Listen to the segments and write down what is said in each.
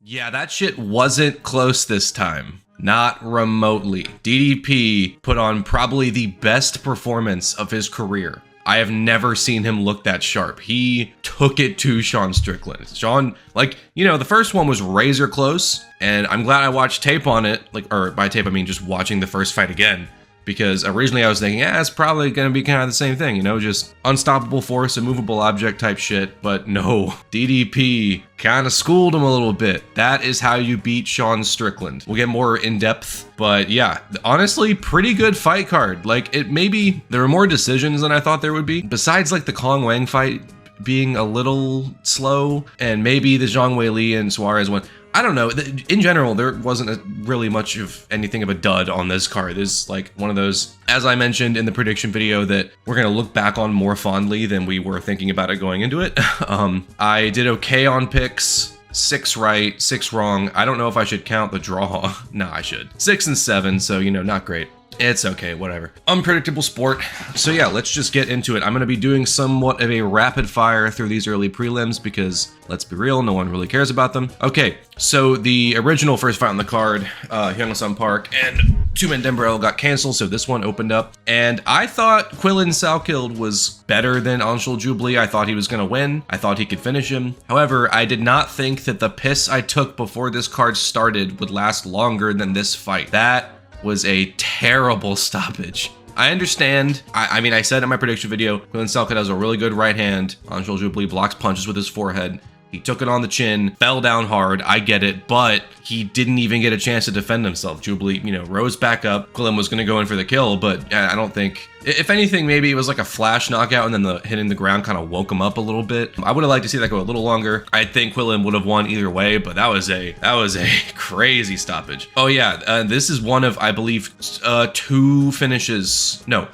Yeah, that shit wasn't close this time. Not remotely. DDP put on probably the best performance of his career. I have never seen him look that sharp. He took it to Sean Strickland. Sean, like, you know, the first one was razor close, and I'm glad I watched tape on it. Like, or by tape, I mean just watching the first fight again. Because originally I was thinking, it's probably going to be kind of the same thing, you know, just unstoppable force, immovable object type shit. But no, DDP kind of schooled him a little bit. That is how you beat Sean Strickland. We'll get more in depth, but yeah, honestly, pretty good fight card. Like, it maybe there were more decisions than I thought there would be. Besides like the Kong Wang fight being a little slow, and maybe the Zhang Weili and Suarez one. I don't know. In general, there wasn't really much of anything of a dud on this card. This is like one of those, as I mentioned in the prediction video, that we're going to look back on more fondly than we were thinking about it going into it. I did okay on picks. 6 right, 6 wrong. I don't know if I should count the draw. Nah, I should. 6 and 7, so, you know, not great. It's okay, whatever. Unpredictable sport. So yeah, let's just get into it. I'm going to be doing somewhat of a rapid fire through these early prelims because, let's be real, no one really cares about them. Okay, so the original first fight on the card, Hyung-Sun Park and Two-Man Dembrell got canceled, so this one opened up. And I thought Quillan Salkild was better than Anshul Jubli. I thought he was going to win. I thought he could finish him. However, I did not think that the piss I took before this card started would last longer than this fight. That was a terrible stoppage. I understand. I mean, I said in my prediction video, Quillan Salkild has a really good right hand. Anshul Jubli blocks punches with his forehead. He took it on the chin, fell down hard. I get it, but he didn't even get a chance to defend himself. Jubli, you know, rose back up. Quillan was going to go in for the kill, but I don't think... If anything, maybe it was like a flash knockout and then the hitting the ground kind of woke him up a little bit. I would have liked to see that go a little longer. I think Quillan would have won either way, but that was a crazy stoppage. Oh yeah, this is one of, I believe, 3 finishes on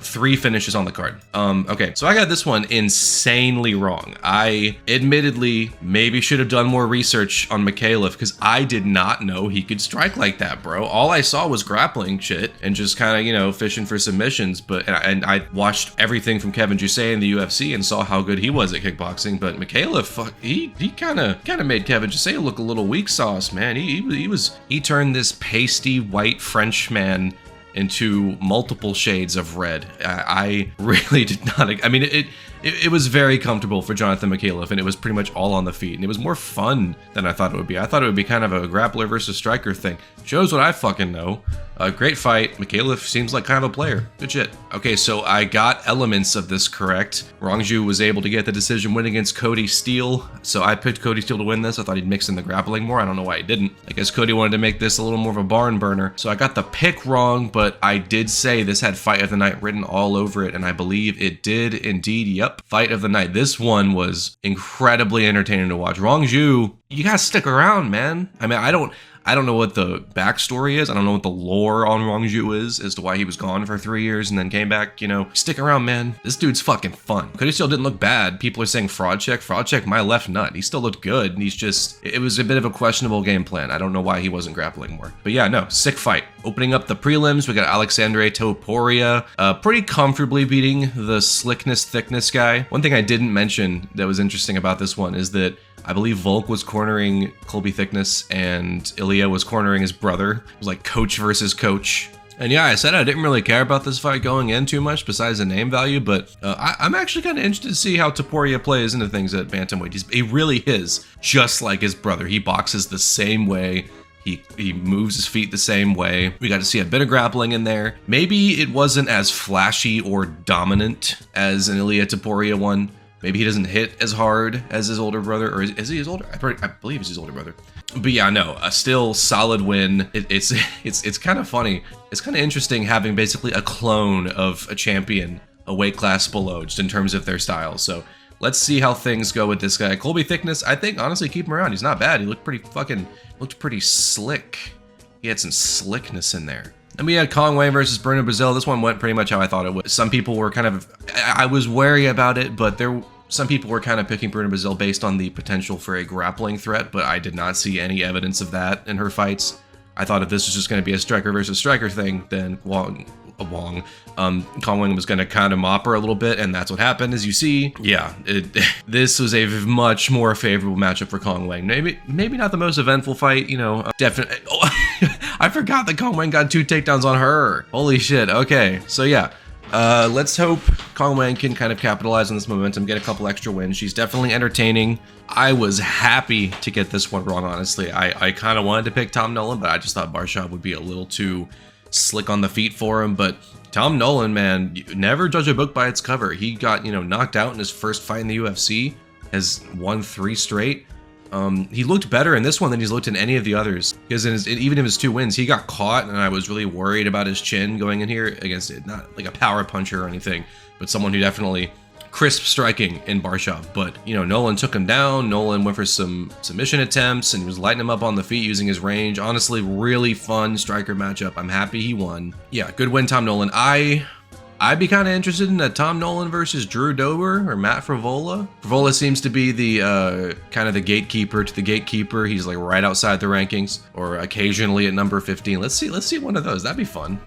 the card. Okay, so I got this one insanely wrong. I admittedly maybe should have done more research on Mikhailov because I did not know he could strike like that, bro. All I saw was grappling shit and just kind of, you know, fishing for submissions, and I watched everything from Kevin Jusset in the UFC and saw how good he was at kickboxing, but Mikhailov, he kind of made Kevin Jusset look a little weak sauce, man. He turned this pasty white French man into multiple shades of red. I really did not. I mean, it was very comfortable for Jonathan Mikhailov, and it was pretty much all on the feet, and it was more fun than I thought it would be. I thought it would be kind of a grappler versus striker thing. Shows what I fucking know. A great fight. Mikhailov seems like kind of a player. Good shit. Okay, so I got elements of this correct. Rongju was able to get the decision win against Cody Steele, so I picked Cody Steele to win this. I thought he'd mix in the grappling more. I don't know why he didn't. I guess Cody wanted to make this a little more of a barn burner, so I got the pick wrong, but I did say this had fight of the night written all over it, and I believe it did indeed. Yep, fight of the night. This one was incredibly entertaining to watch. Rongju, you gotta stick around, man. I mean, I don't know what the backstory is. I don't know what the lore on Rongju is as to why he was gone for 3 years and then came back. You know, stick around, man. This dude's fucking fun. Cody still didn't look bad. People are saying fraud check my left nut. He still looked good. And it was a bit of a questionable game plan. I don't know why he wasn't grappling more. But yeah, no, sick fight. Opening up the prelims, we got Alexandre Topuria pretty comfortably beating the slickness thickness guy. One thing I didn't mention that was interesting about this one is that I believe Volk was cornering Colby Thickness and Ilya was cornering his brother. It was like coach versus coach. And yeah, I said I didn't really care about this fight going in too much besides the name value, but I'm actually kind of interested to see how Topuria plays into things at Bantamweight. He really is just like his brother. He boxes the same way. He moves his feet the same way. We got to see a bit of grappling in there. Maybe it wasn't as flashy or dominant as an Ilya Topuria one. Maybe he doesn't hit as hard as his older brother, or is he his older? I believe he's his older brother. But yeah, no, a still solid win. It's kind of funny. It's kind of interesting having basically a clone of a champion a weight class below, just in terms of their style. So let's see how things go with this guy. Colby Thickness, I think honestly keep him around. He's not bad. He looked pretty slick. He had some slickness in there. And we had Kong Wang versus Bruno Brazil. This one went pretty much how I thought it would. Some people were I was wary about it, but some people were kind of picking Bruno Brazil based on the potential for a grappling threat, but I did not see any evidence of that in her fights. I thought if this was just going to be a striker versus striker thing, then Wong. Kong Wang was going to kind of mop her a little bit, and that's what happened, as you see. Yeah, this was a much more favorable matchup for Kong Wang. Maybe not the most eventful fight, you know, definitely. Oh, I forgot that Kong Wang got 2 takedowns on her. Holy shit. Okay, so yeah. Let's hope Kong Wang can kind of capitalize on this momentum, get a couple extra wins. She's definitely entertaining. I was happy to get this one wrong, honestly. I kind of wanted to pick Tom Nolan, but I just thought Barshov would be a little too slick on the feet for him. But Tom Nolan, man, you never judge a book by its cover. He got, you know, knocked out in his first fight in the UFC, has won 3 straight. He looked better in this one than he's looked in any of the others, because even in his 2 wins, he got caught, and I was really worried about his chin going in here against it. Not like a power puncher or anything, but someone who definitely crisp striking in Barshov. But, you know, Nolan took him down. Nolan went for some submission attempts, and he was lighting him up on the feet using his range. Honestly, really fun striker matchup. I'm happy he won. Yeah, good win, Tom Nolan. I'd be kind of interested in a Tom Nolan versus Drew Dober or Matt Frivola. Frivola seems to be the kind of the gatekeeper to the gatekeeper. He's like right outside the rankings, or occasionally at number 15. Let's see one of those. That'd be fun.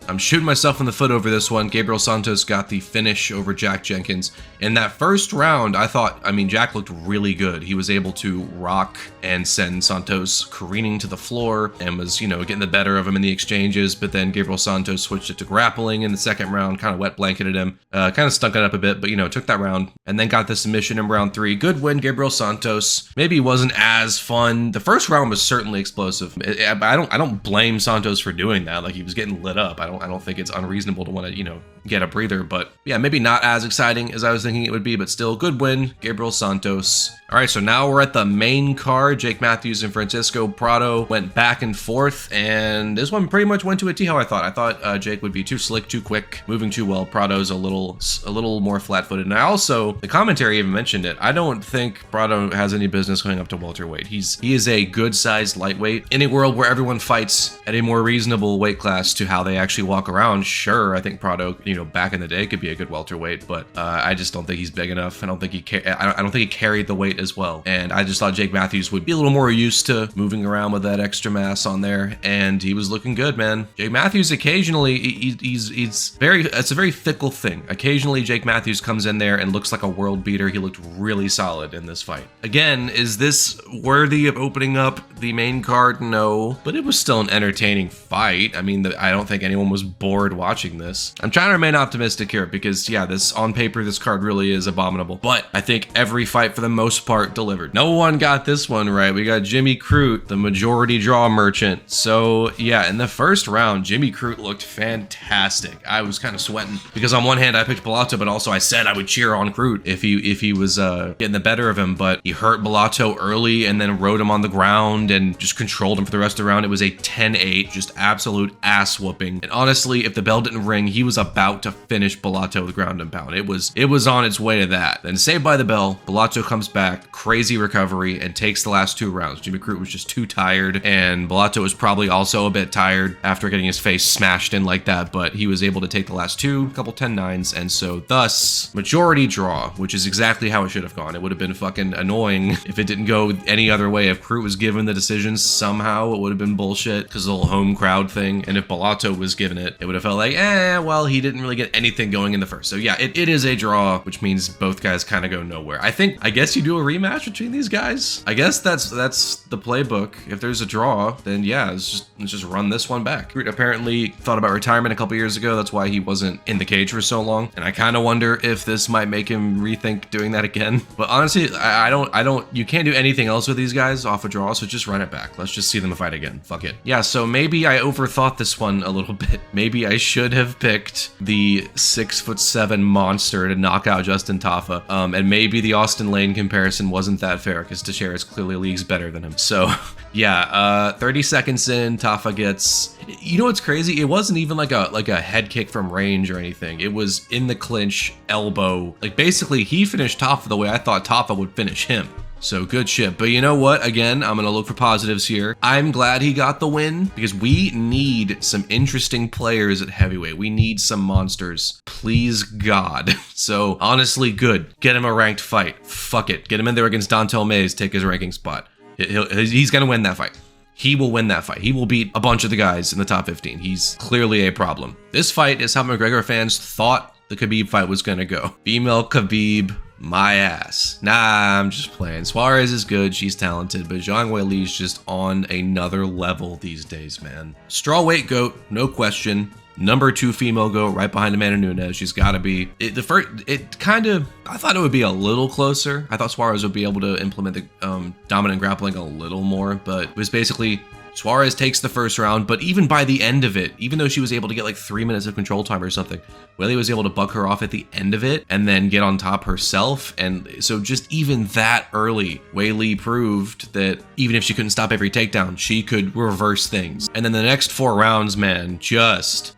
I'm shooting myself in the foot over this one. Gabriel Santos got the finish over Jack Jenkins. In that first round, I mean, Jack looked really good. He was able to rock and send Santos careening to the floor and was, you know, getting the better of him in the exchanges. But then Gabriel Santos switched it to grappling in the second round, kind of wet blanketed him, kind of stunk it up a bit, but, you know, took that round and then got the submission in round 3. Good win, Gabriel Santos. Maybe it wasn't as fun. The first round was certainly explosive. I don't blame Santos for doing that. Like, he was getting lit up. I don't think it's unreasonable to want to, you know, get a breather, but yeah, maybe not as exciting as I was thinking it would be, but still good win, Gabriel Santos. All right, so now we're at the main card. Jake Matthews and Francisco Prado went back and forth, and this one pretty much went to a T how I thought. I thought Jake would be too slick, too quick, moving too well. Prado's a little more flat-footed, and I also, the commentary even mentioned it, I don't think Prado has any business going up to welterweight. He is a good-sized lightweight. In a world where everyone fights at a more reasonable weight class to how they actually walk around, sure, I think Prado, you know, back in the day could be a good welterweight, but I just don't think he's big enough. I don't think he carried the weight as well, and I just thought Jake Matthews would be a little more used to moving around with that extra mass on there, and he was looking good, man. Jake Matthews occasionally, it's a very fickle thing. Occasionally Jake Matthews comes in there and looks like a world beater. He looked really solid in this fight. Again, is this worthy of opening up the main card? No, but it was still an entertaining fight. I mean, I don't think anyone was bored watching this. I'm trying to remain optimistic here because, yeah, this on paper, this card really is abominable, but I think every fight for the most part delivered. No one got this one right. We got Jimmy Crute, the majority draw merchant. So yeah, in the first round, Jimmy Crute looked fantastic. I was kind of sweating because on one hand I picked Bellato, but also I said I would cheer on Crute if he was getting the better of him, but he hurt Bellato early and then rode him on the ground and just controlled him for the rest of the round. It was a 10-8, just absolute ass whooping. And honestly, if the bell didn't ring, he was about to finish Bellato with ground and pound. It was on its way to that. Then saved by the bell, Bellato comes back, crazy recovery, and takes the last 2 rounds. Jimmy Crute was just too tired, and Bellato was probably also a bit tired after getting his face smashed in like that, but he was able to take the last 2, couple 10-9s, and so thus, majority draw, which is exactly how it should have gone. It would have been fucking annoying if it didn't go any other way. If Crute was given the decisions somehow, it would have been bullshit because the whole home crowd thing, and if Bellato was given it, it would have felt like, well, he didn't really get anything going in the first. So yeah, it is a draw, which means both guys kind of go nowhere. I guess you do a rematch between these guys. I guess that's the playbook. If there's a draw, then yeah, let's just run this one back. Crute apparently thought about retirement a couple years ago. That's why he wasn't in the cage for so long. And I kind of wonder if this might make him rethink doing that again. But honestly, you can't do anything else with these guys off a draw, so just run it back. Let's just see them fight again. Fuck it. Yeah, so maybe I overthought this one a little bit. Maybe I should have picked the 6'7" monster to knock out Justin Tafa. And maybe the Austin Lane comparison wasn't that fair because Teixeira is clearly leagues better than him. So yeah, 30 seconds in, Tafa gets, you know what's crazy? It wasn't even like a head kick from range or anything. It was in the clinch, elbow. Like basically he finished Tafa the way I thought Tafa would finish him. So good shit. But you know what? Again, I'm going to look for positives here. I'm glad he got the win because we need some interesting players at heavyweight. We need some monsters. Please God. So honestly, good. Get him a ranked fight. Fuck it. Get him in there against Dontel Mays. Take his ranking spot. He's going to win that fight. he will win that fight. He will beat a bunch of the guys in the top 15. He's clearly a problem. This fight is how McGregor fans thought the Khabib fight was gonna go. Female Khabib, my ass. Nah, I'm just playing. Suarez is good, she's talented, but Zhang Weili's just on another level these days, man. Strawweight GOAT, no question. Number 2 female GOAT, right behind Amanda Nunes. She's got to be. I thought it would be a little closer. I thought Suarez would be able to implement the dominant grappling a little more, but it was basically Suarez takes the first round, but even by the end of it, even though she was able to get like 3 minutes of control time or something, Weili was able to buck her off at the end of it and then get on top herself. And so just even that early, Weili proved that even if she couldn't stop every takedown, she could reverse things. And then the next 4 rounds, man, just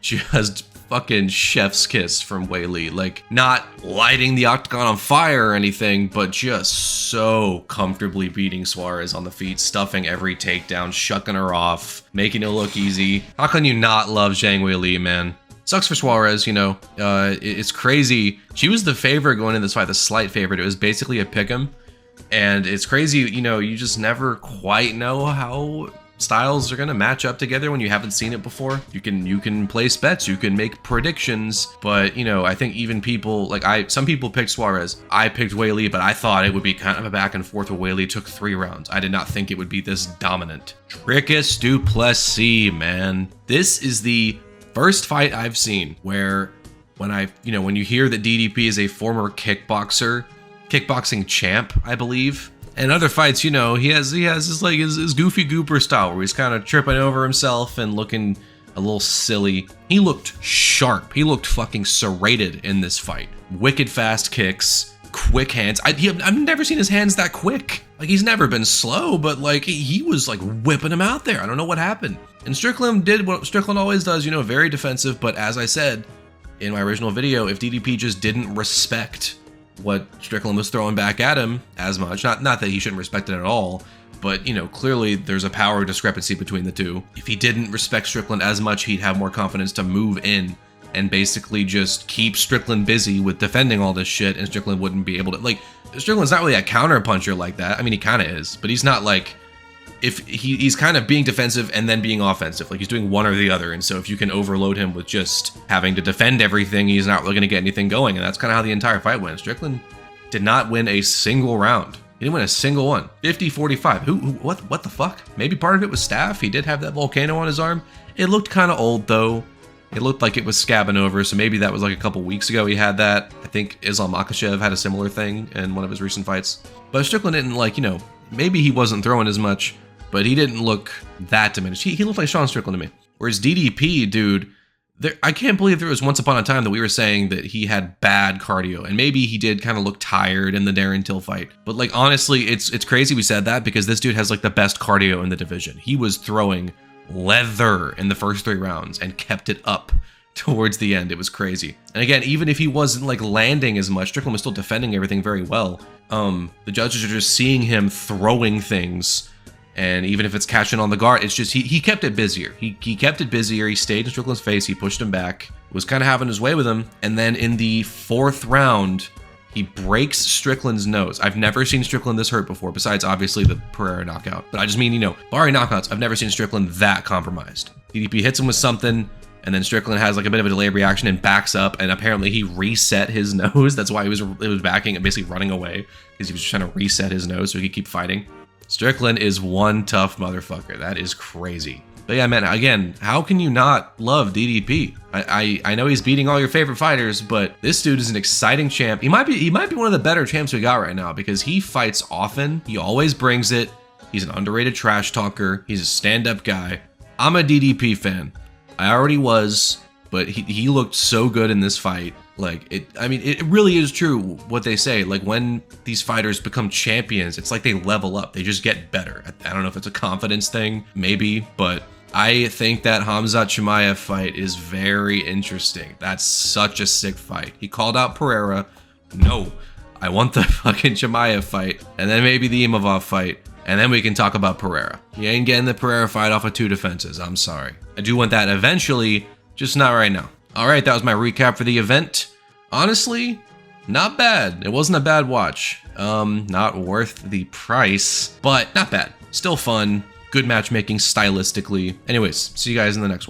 fucking chef's kiss from Weili. Like, not lighting the octagon on fire or anything, but just so comfortably beating Suarez on the feet, stuffing every takedown, shucking her off, making it look easy. How can you not love Zhang Weili, man? Sucks for Suarez, you know. It's crazy. She was the favorite going into this fight, the slight favorite. It was basically a pick'em. And it's crazy, you know, you just never quite know how styles are gonna match up together when you haven't seen it before. You can place bets, you can make predictions, but you know, I think even people like some people picked Suarez. I picked Weili, but I thought it would be kind of a back and forth where Weili took 3 rounds. I did not think it would be this dominant. Dricus du Plessis, man. This is the first fight I've seen where when you hear that DDP is a former kickboxing champ, I believe. And other fights, you know, he has his goofy gooper style where he's kind of tripping over himself and looking a little silly. He looked sharp. He looked fucking serrated in this fight. Wicked fast kicks, quick hands. I've never seen his hands that quick. Like, he's never been slow, but like he was like whipping him out there. I don't know what happened. And Strickland did what Strickland always does, you know, very defensive. But as I said in my original video, if DDP just didn't respect what Strickland was throwing back at him as much, not that he shouldn't respect it at all, but you know, clearly there's a power discrepancy between the two. If he didn't respect Strickland as much, he'd have more confidence to move in and basically just keep Strickland busy with defending all this shit, and Strickland wouldn't be able to, like, Strickland's not really a counter puncher like that. I mean, he kind of is, but he's not like, if he's kind of being defensive and then being offensive, like he's doing one or the other. And so if you can overload him with just having to defend everything, he's not really going to get anything going. And that's kind of how the entire fight went. Strickland did not win a single round. He didn't win a single one. 50-45. What the fuck? Maybe part of it was staph. He did have that volcano on his arm. It looked kind of old though. It looked like it was scabbing over, so maybe that was like a couple weeks ago he had that. I think Islam Makhachev had a similar thing in one of his recent fights. But Strickland didn't, like, you know, maybe he wasn't throwing as much, but he didn't look that diminished. He looked like Sean Strickland to me. Whereas DDP, dude, I can't believe there was once upon a time that we were saying that he had bad cardio, and maybe he did kind of look tired in the Darren Till fight. But like, honestly, it's crazy we said that because this dude has like the best cardio in the division. He was throwing leather in the first 3 rounds and kept it up towards the end. It was crazy. And again, even if he wasn't like landing as much, Strickland was still defending everything very well. The judges are just seeing him throwing things. And even if it's catching on the guard, it's just he kept it busier. He kept it busier. He stayed in Strickland's face. He pushed him back. Was kind of having his way with him. And then in the 4th round, he breaks Strickland's nose. I've never seen Strickland this hurt before, besides obviously the Pereira knockout. But I just mean, you know, barring knockouts, I've never seen Strickland that compromised. DDP hits him with something, and then Strickland has like a bit of a delayed reaction and backs up, and apparently he reset his nose. That's why it was backing and basically running away, because he was just trying to reset his nose so he could keep fighting. Strickland is one tough motherfucker. That is crazy. But yeah, man, again, how can you not love DDP? I know he's beating all your favorite fighters, but this dude is an exciting champ. He might be one of the better champs we got right now because he fights often. He always brings it. He's an underrated trash talker. He's a stand-up guy. I'm a DDP fan. I already was, but he looked so good in this fight. Like, it really is true what they say. Like, when these fighters become champions, it's like they level up. They just get better. I don't know if it's a confidence thing, maybe, but I think that Khamzat Chimaev fight is very interesting. That's such a sick fight. He called out Pereira. No, I want the fucking Chimaev fight, and then maybe the Imavov fight, and then we can talk about Pereira. You ain't getting the Pereira fight off of 2 defenses. I'm sorry. I do want that eventually, just not right now. All right, that was my recap for the event. Honestly, not bad. It wasn't a bad watch. Not worth the price, but not bad. Still fun. good matchmaking stylistically. Anyways, see you guys in the next one.